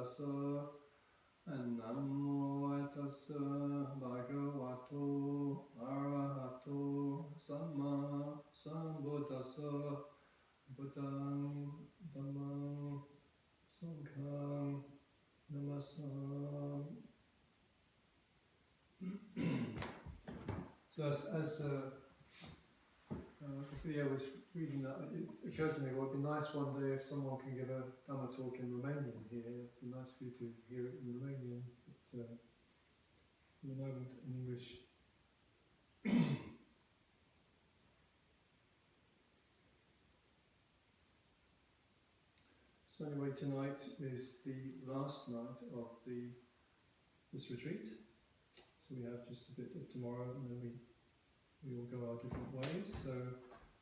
tassa Namo tassa bhagavato arahato samma sambuddhassa Buddhang dhammang sanghang namasam. So as Leah was reading that, it occurred to me, well, it'd be nice one day if someone can give a Dhamma talk in Romanian here. It'd be nice for you to hear it in Romanian, but at the moment in English. So anyway, tonight is the last night of this retreat. So we have just a bit of tomorrow, and then we all go our different ways. So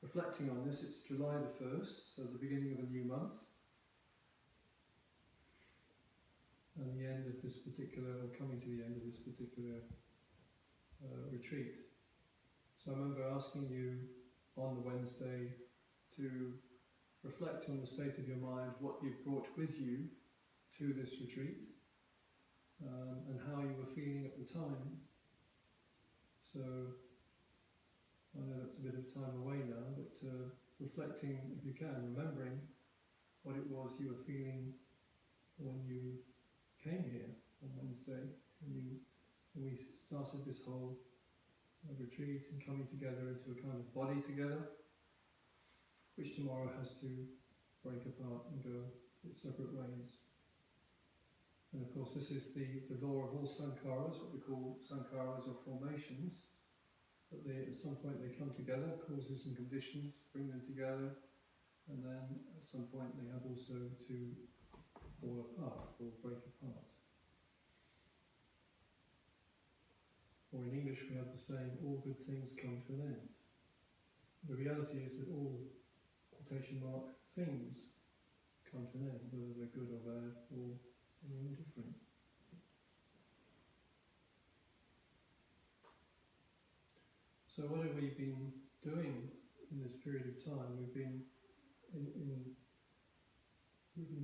reflecting on this, it's July the 1st, so the beginning of a new month, and the end of this particular, or coming to the end of this particular retreat. So I remember asking you on the Wednesday to reflect on the state of your mind, what you've brought with you to this retreat, and how you were feeling at the time. So I know that's a bit of time away now, but reflecting, if you can, remembering what it was you were feeling when you came here on Wednesday, when we started this whole retreat and coming together into a kind of body together, which tomorrow has to break apart and go its separate ways. And of course this is the law of all sankharas, what we call sankharas or formations, that at some point they come together, causes and conditions bring them together, and then at some point they have also to fall apart or break apart. Or in English we have the saying, all good things come to an end. The reality is that all, quotation mark, things come to an end, whether they're good or bad or indifferent. So what have we been doing in this period of time? We've been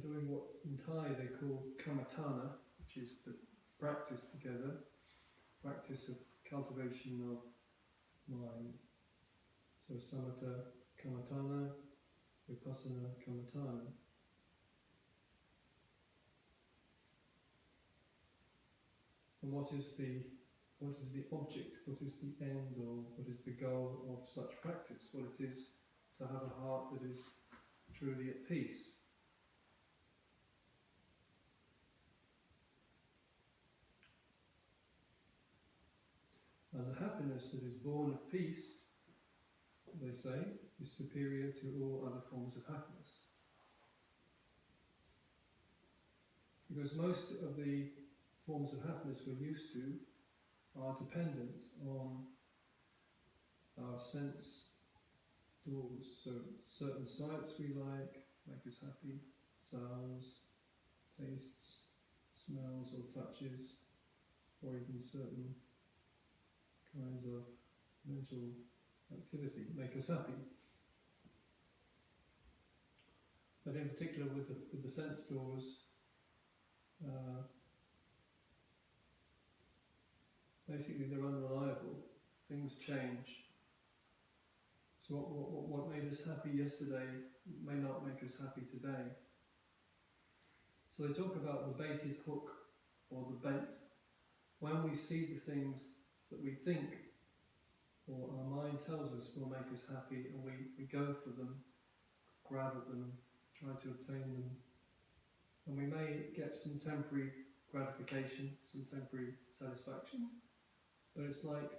doing what in Thai they call kamatana, which is the practice together, practice of cultivation of mind. So samatha kamatana, vipassana kamatana. And what is the object, what is the end, or what is the goal of such practice? Well, it is to have a heart that is truly at peace. And the happiness that is born of peace, they say, is superior to all other forms of happiness. Because most of the forms of happiness we're used to are dependent on our sense doors. So certain sights we like make us happy, sounds, tastes, smells or touches, or even certain kinds of mental activity make us happy. But in particular with the sense doors, basically they're unreliable. Things change. So what made us happy yesterday may not make us happy today. So they talk about the baited hook or the bait. When we see the things that we think or our mind tells us will make us happy, and we go for them, grab at them, try to obtain them, and we may get some temporary gratification, some temporary satisfaction, but it's like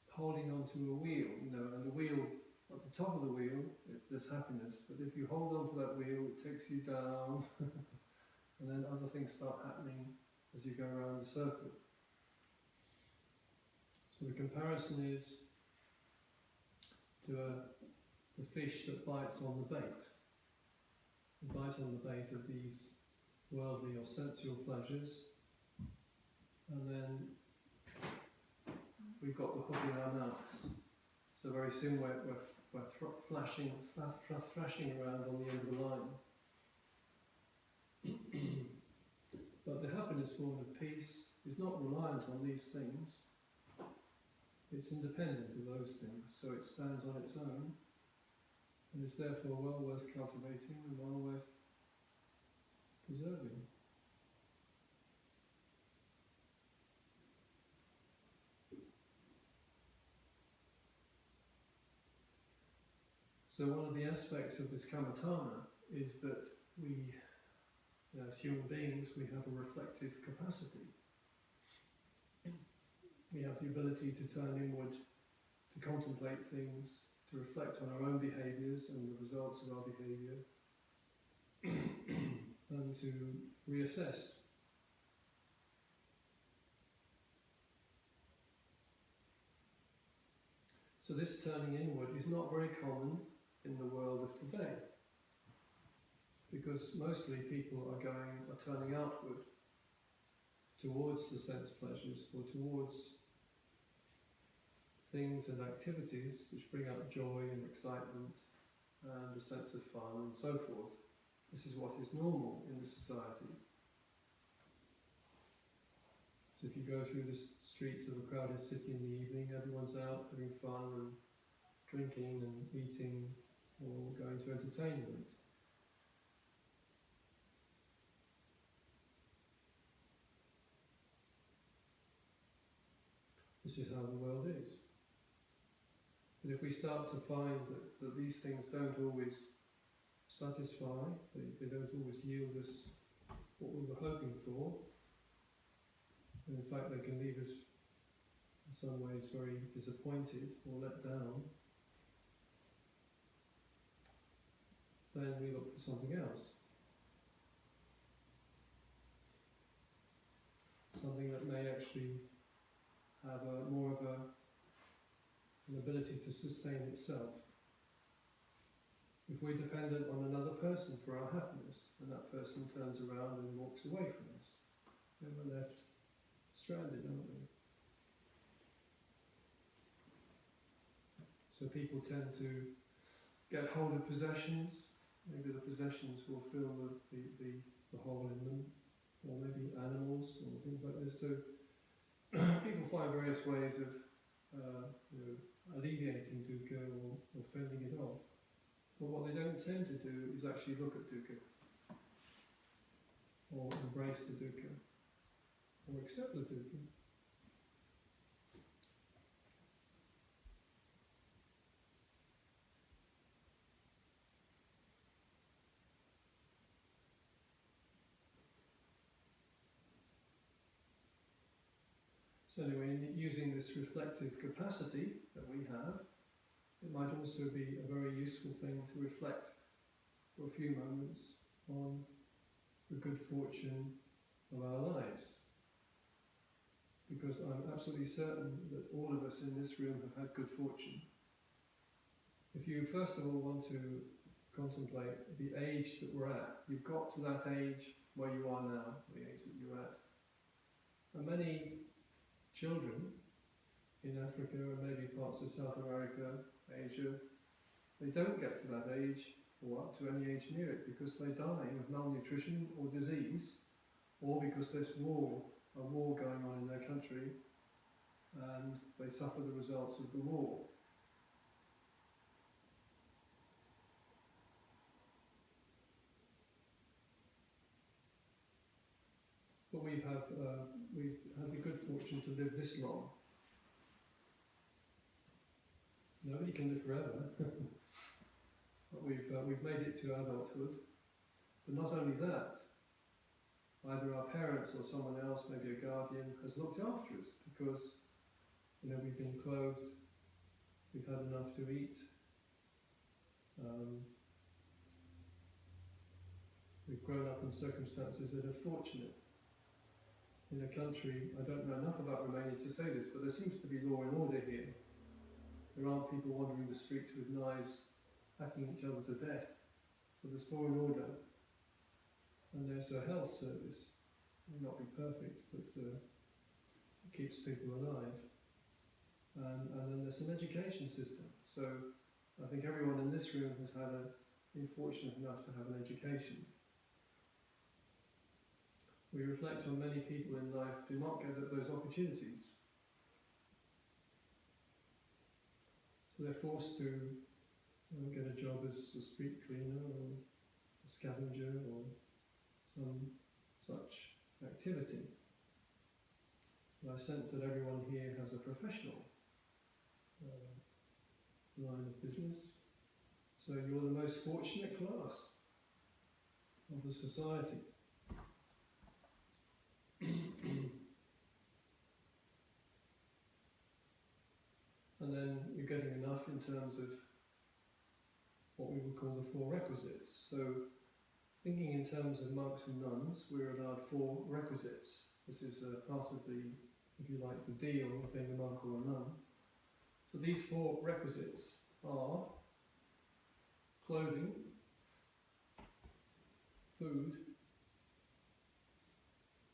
holding onto a wheel, and the wheel, at the top of the wheel, there's happiness, but if you hold onto that wheel, it takes you down, and then other things start happening as you go around the circle. So the comparison is to the fish that bites on the bait. You bite on the bait of these worldly or sensual pleasures, and then we've got the hook in our mouths. So very soon we're thrashing around on the end of the line. But the happiness form of peace is not reliant on these things. It's independent of those things, so it stands on its own, and is therefore well worth cultivating and well worth preserving. So one of the aspects of this kamatana is that we, as human beings, we have a reflective capacity. We have the ability to turn inward, to contemplate things, to reflect on our own behaviours and the results of our behaviour, and to reassess. So this turning inward is not very common in the world of today, because mostly people are turning outward towards the sense pleasures or towards things and activities which bring up joy and excitement and a sense of fun and so forth. This is what is normal in the society. So if you go through the streets of a crowded city in the evening, everyone's out having fun and drinking and eating or going to entertainment. This is how the world is. But if we start to find that these things don't always satisfy, they don't always yield us what we were hoping for, and in fact they can leave us in some ways very disappointed or let down, then we look for something else. Something that may actually have more of an ability to sustain itself. If we're dependent on another person for our happiness, and that person turns around and walks away from us, then we're left stranded, aren't we? So people tend to get hold of possessions. Maybe the possessions will fill the hole in them, or maybe animals or things like this. So people find various ways of alleviating dukkha or fending it off. But what they don't tend to do is actually look at dukkha, or embrace the dukkha, or accept the dukkha. So anyway, in using this reflective capacity that we have, it might also be a very useful thing to reflect for a few moments on the good fortune of our lives. Because I'm absolutely certain that all of us in this room have had good fortune. If you first of all want to contemplate the age that we're at, you've got to that age where you are now, the age that you're at. And many children in Africa and maybe parts of South America, Asia, they don't get to that age or up to any age near it because they die of malnutrition or disease, or because there's a war going on in their country and they suffer the results of the war. But we've had the good fortune to live this long. Nobody can live forever. But we've made it to adulthood. But not only that, either our parents or someone else, maybe a guardian, has looked after us because we've been clothed, we've had enough to eat, we've grown up in circumstances that are fortunate. In a country, I don't know enough about Romania to say this, but there seems to be law and order here. There aren't people wandering the streets with knives, hacking each other to death. So there's law and order. And there's a health service. It may not be perfect, but it keeps people alive. And then there's an education system. So I think everyone in this room has been fortunate enough to have an education. we reflect on many people in life do not get those opportunities. So they're forced to get a job as a street cleaner or a scavenger or some such activity. And I sense that everyone here has a professional line of business. So you're the most fortunate class of the society. And then you're getting enough in terms of what we would call the four requisites. So thinking in terms of monks and nuns, we're allowed four requisites. This is part of the, if you like, the deal of being a monk or a nun. So these four requisites are clothing, food,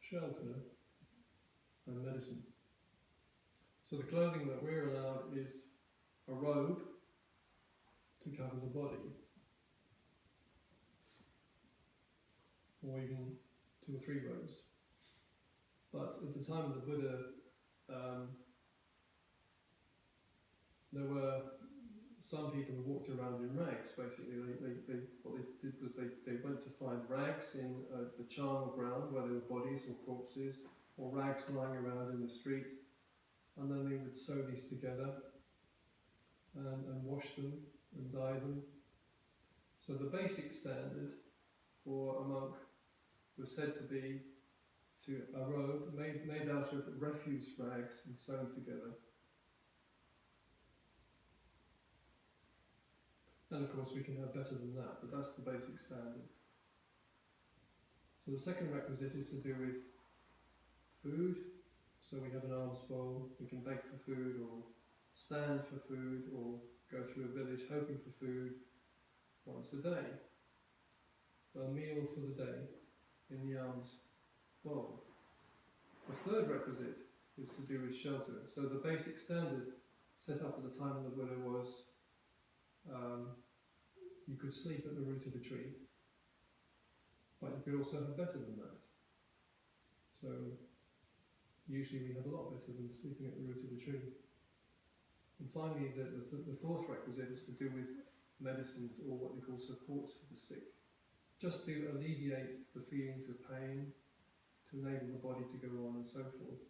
shelter, and medicine. So the clothing that we're allowed is a robe to cover the body, or even 2 or 3 robes. But at the time of the Buddha, there were some people who walked around in rags. Basically, what they did was they went to find rags in the charnel ground where there were bodies or corpses, or rags lying around in the street, and then they would sew these together and wash them and dye them. So the basic standard for a monk was said to be a robe made out of refuse rags and sewn together. And of course we can have better than that, but that's the basic standard. So the second requisite is to do with food. So we have an alms bowl, we can bake for food, or stand for food, or go through a village hoping for food once a day. So a meal for the day in the alms bowl. The third requisite is to do with shelter. So the basic standard set up at the time of the Buddha was you could sleep at the root of a tree, but you could also have better than that. So usually we have a lot better than sleeping at the root of a tree. And finally, the fourth requisite is to do with medicines, or what they call supports for the sick, just to alleviate the feelings of pain, to enable the body to go on and so forth.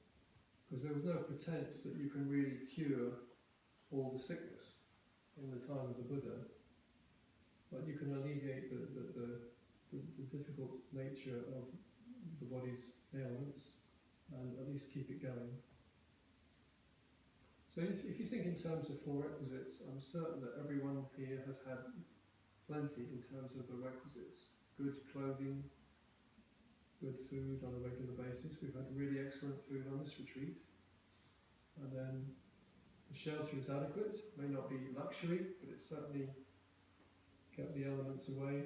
Because there was no pretense that you can really cure all the sickness in the time of the Buddha, but you can alleviate the difficult nature of the body's ailments and at least keep it going. So if you think in terms of 4 requisites, I'm certain that everyone here has had plenty in terms of the requisites. Good clothing, good food on a regular basis. We've had really excellent food on this retreat. And then the shelter is adequate. It may not be luxury, but it certainly kept the elements away.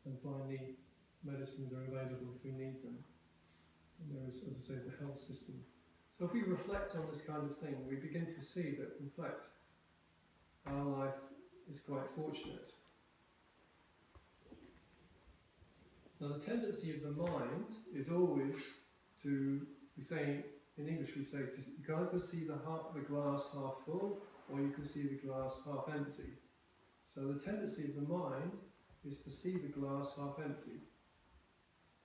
And finally, medicines are available if we need them. And there is, as I say, the health system. So if we reflect on this kind of thing, we begin to see that, in fact, our life is quite fortunate. Now, the tendency of the mind is always to, we say, in English we say, you can either see the glass half full, or you can see the glass half empty. So the tendency of the mind is to see the glass half empty.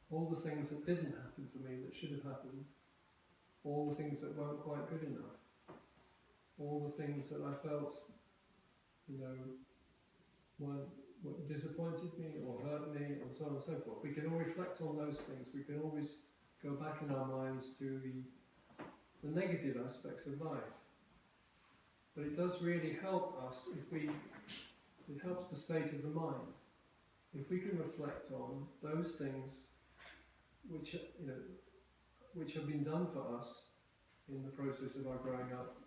All the things that didn't happen for me that should have happened, all the things that weren't quite good enough, all the things that I felt, what disappointed me or hurt me, and so on and so forth. We can all reflect on those things. We can always go back in our minds to the negative aspects of life. But it does really help us it helps the state of the mind. If we can reflect on those things which have been done for us in the process of our growing up,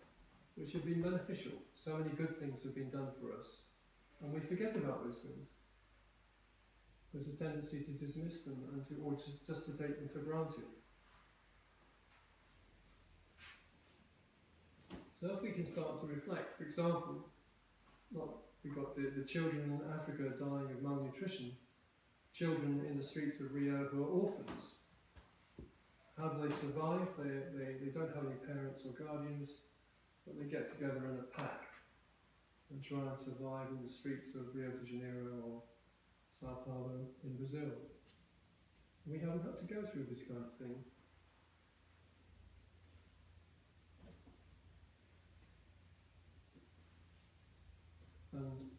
which have been beneficial. So many good things have been done for us. And we forget about those things. There's a tendency to dismiss them or just to take them for granted. So if we can start to reflect, for example, we've got the children in Africa dying of malnutrition. children in the streets of Rio who are orphans. How do they survive? They don't have any parents or guardians, but they get together in a pack and try and survive in the streets of Rio de Janeiro or Sao Paulo in Brazil. We haven't had to go through this kind of thing. And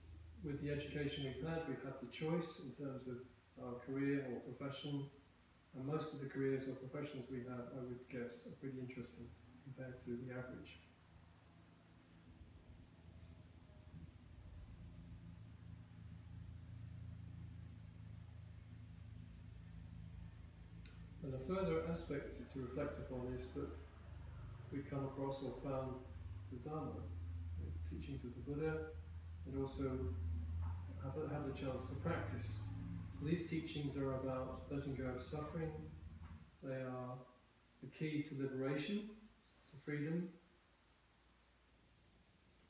with the education we've had the choice in terms of our career or profession, and most of the careers or professions we have, I would guess, are pretty interesting compared to the average. And a further aspect to reflect upon is that we've come across or found the Dharma, the teachings of the Buddha, and also have the chance to practice. So these teachings are about letting go of suffering. They are the key to liberation, to freedom.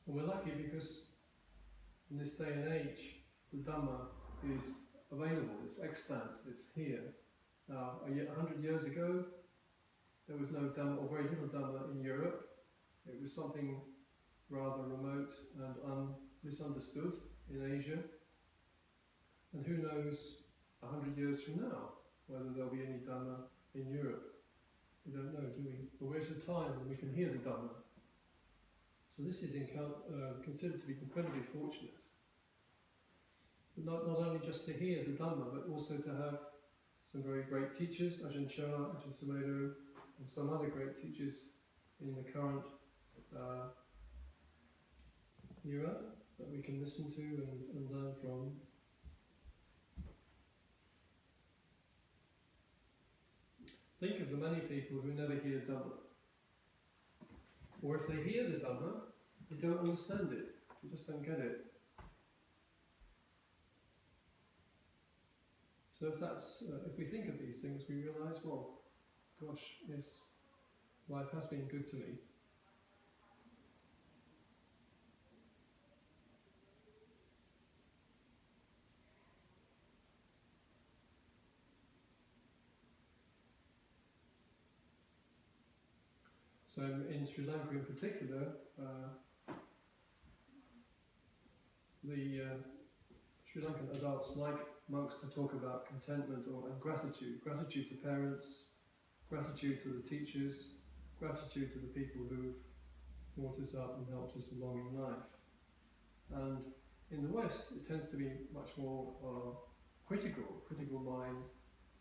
And we're lucky because in this day and age, the Dhamma is available, it's extant, it's here. Now, 100 years ago, there was no Dhamma, or very little Dhamma in Europe. It was something rather remote and misunderstood in Asia. And who knows 100 years from now whether there'll be any Dhamma in Europe. We don't know, do we? But we're at a time when we can hear the Dhamma. So this is considered to be incredibly fortunate. But not only just to hear the Dhamma, but also to have some very great teachers, Ajahn Chah, Ajahn Dhammanando, and some other great teachers in the current era that we can listen to and learn from. Think of the many people who never hear Dhamma. Or if they hear the Dhamma, they don't understand it. They just don't get it. So if we think of these things, we realise, well, gosh, yes, life has been good to me. So in Sri Lanka in particular, the Sri Lankan adults like monks to talk about contentment and gratitude. Gratitude to parents, gratitude to the teachers, gratitude to the people who've brought us up and helped us along in life. And in the West, it tends to be much more critical mind,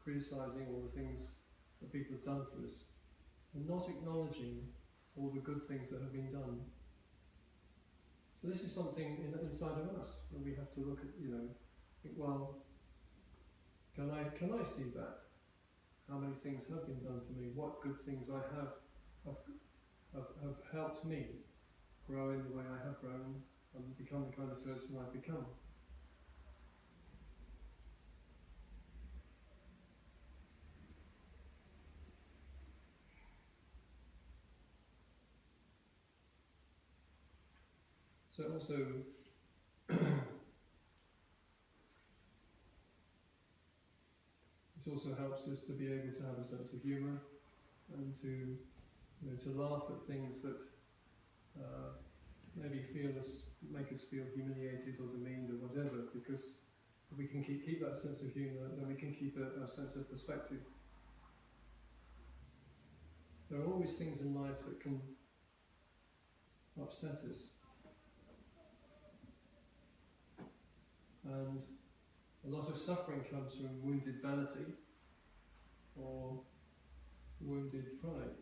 criticising all the things that people have done for us, and not acknowledging all the good things that have been done. So this is something inside of us, where we have to look at, think, well, can I see that? How many things have been done for me? What good things I have helped me grow in the way I have grown and become the kind of person I've become. So also, this also helps us to be able to have a sense of humour and to laugh at things that maybe make us feel humiliated or demeaned or whatever, because if we can keep that sense of humour, then we can keep a sense of perspective. There are always things in life that can upset us. And a lot of suffering comes from wounded vanity or wounded pride.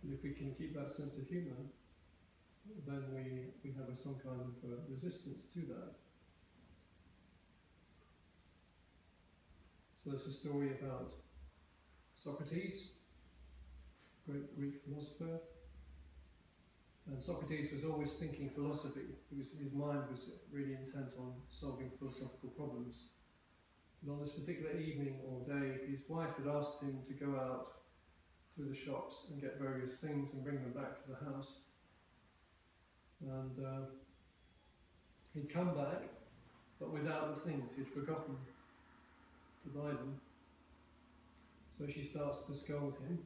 And if we can keep that sense of humour, then we have some kind of resistance to that. So there's a story about Socrates, great Greek philosopher. And Socrates was always thinking philosophy. His mind was really intent on solving philosophical problems. And on this particular evening or day, his wife had asked him to go out to the shops and get various things and bring them back to the house. And he'd come back, but without the things. He'd forgotten to buy them. So she starts to scold him,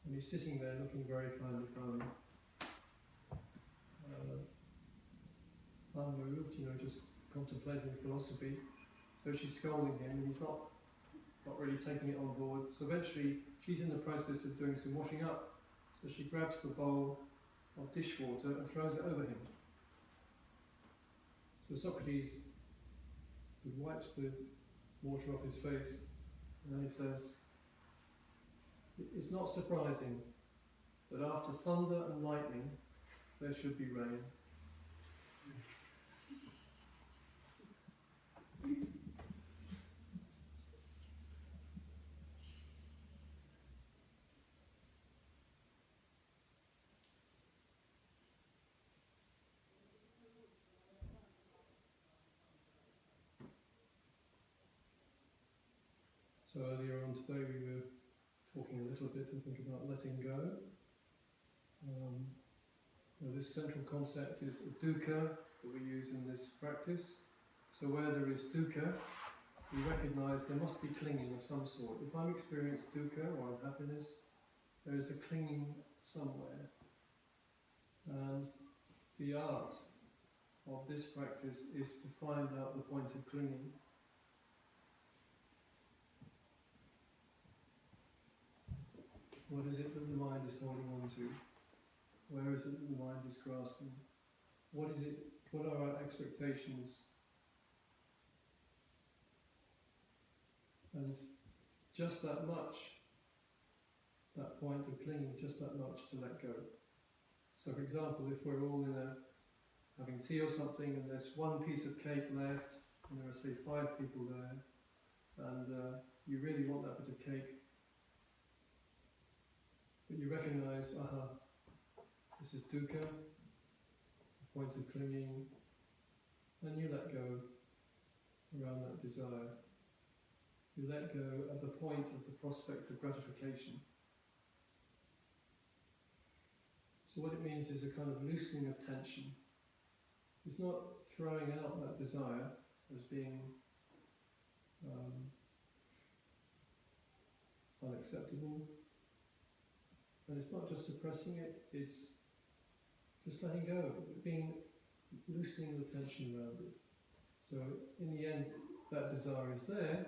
and he's sitting there looking very kind of unmoved, just contemplating philosophy. So she's scolding him, and he's not really taking it on board. So eventually, she's in the process of doing some washing up. So she grabs the bowl of dishwater and throws it over him. So Socrates wipes the water off his face, and then he says, "It's not surprising that after thunder and lightning, there should be rain." So earlier on today we were talking a little bit, I think, about letting go. This central concept is dukkha that we use in this practice. So where there is dukkha, we recognise there must be clinging of some sort. If I'm experiencing dukkha or unhappiness, there is a clinging somewhere. And the art of this practice is to find out the point of clinging. What is it that the mind is holding on to? Where is it that the mind is grasping? What is it? What are our expectations? And just that much, that point of clinging, just that much to let go. So for example, if we're all having tea or something and there's one piece of cake left, and there are, say, 5 people there, and you really want that bit of cake, but you recognise, this is dukkha, the point of clinging, and you let go around that desire. You let go at the point of the prospect of gratification. So what it means is a kind of loosening of tension. It's not throwing out that desire as being unacceptable. And it's not just suppressing it, it's just letting go, loosening the tension around it. So in the end, that desire is there,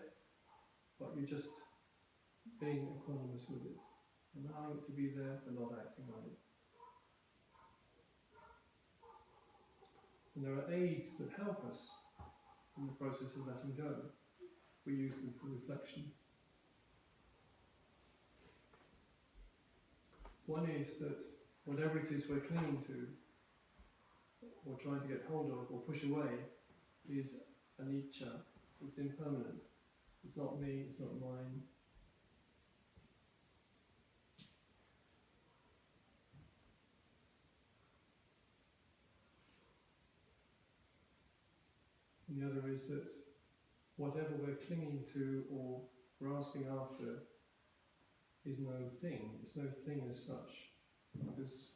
but you're just being equanimous with it, allowing it to be there but not acting on it. And there are aids that help us in the process of letting go. We use them for reflection. One is that whatever it is we're clinging to, or trying to get hold of, or push away, is anicca. It's impermanent. It's not me, it's not mine. And the other is that whatever we're clinging to or grasping after is no thing. It's no thing as such, because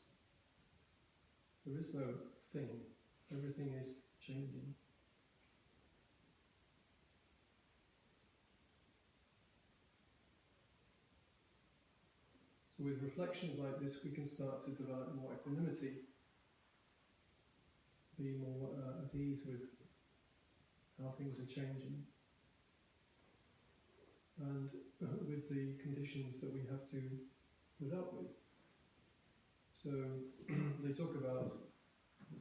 there is no thing. Everything is changing. So with reflections like this, we can start to develop more equanimity, be more at ease with how things are changing, and with the conditions that we have to put up with. So they talk about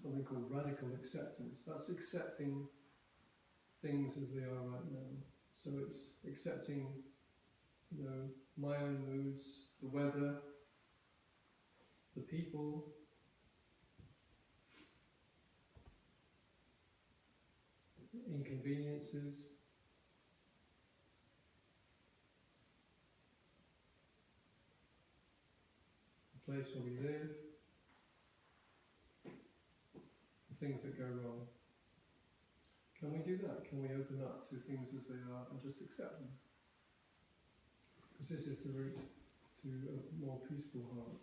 something called radical acceptance. That's accepting things as they are right now. So it's accepting, my own moods, the weather, the people, inconveniences, the place where we live, the things that go wrong. Can we do that? Can we open up to things as they are and just accept them? Because this is the route to a more peaceful heart.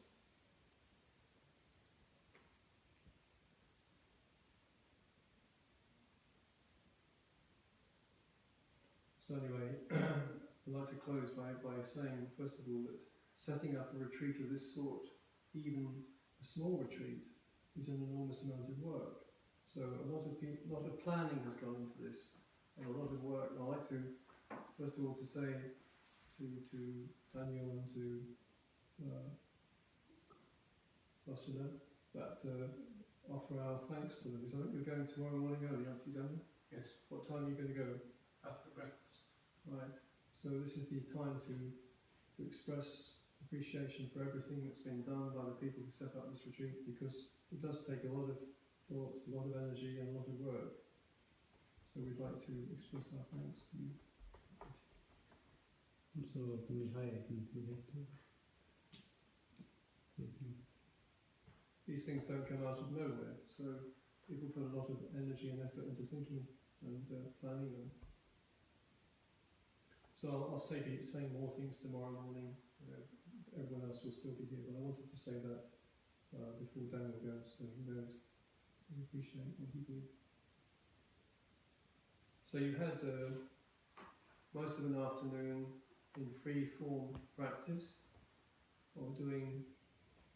So anyway, I'd like to close by saying, first of all, that setting up a retreat of this sort, even a small retreat, is an enormous amount of work. So a lot of planning has gone into this, and a lot of work. I'd like to, first of all, to say to Daniel and to Vasudha that offer our thanks to them. Because I think you're going tomorrow morning early, aren't you, Daniel? Yes. What time are you going to go? After breakfast. Right. So this is the time to express appreciation for everything that's been done by the people who set up this retreat, because it does take a lot of thought, a lot of energy and a lot of work. So we'd like to express our thanks to you. So, Mihai, we have to say things. These things don't come out of nowhere, so people put a lot of energy and effort into thinking and planning them. So I'll say more things tomorrow morning. Everyone else will still be here, but I wanted to say that before Daniel goes, so he knows we appreciate what he did. So you had most of an afternoon in free form practice, or doing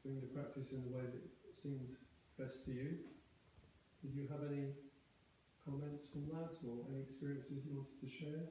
the practice in the way that seemed best to you. Did you have any comments from that, or any experiences you wanted to share?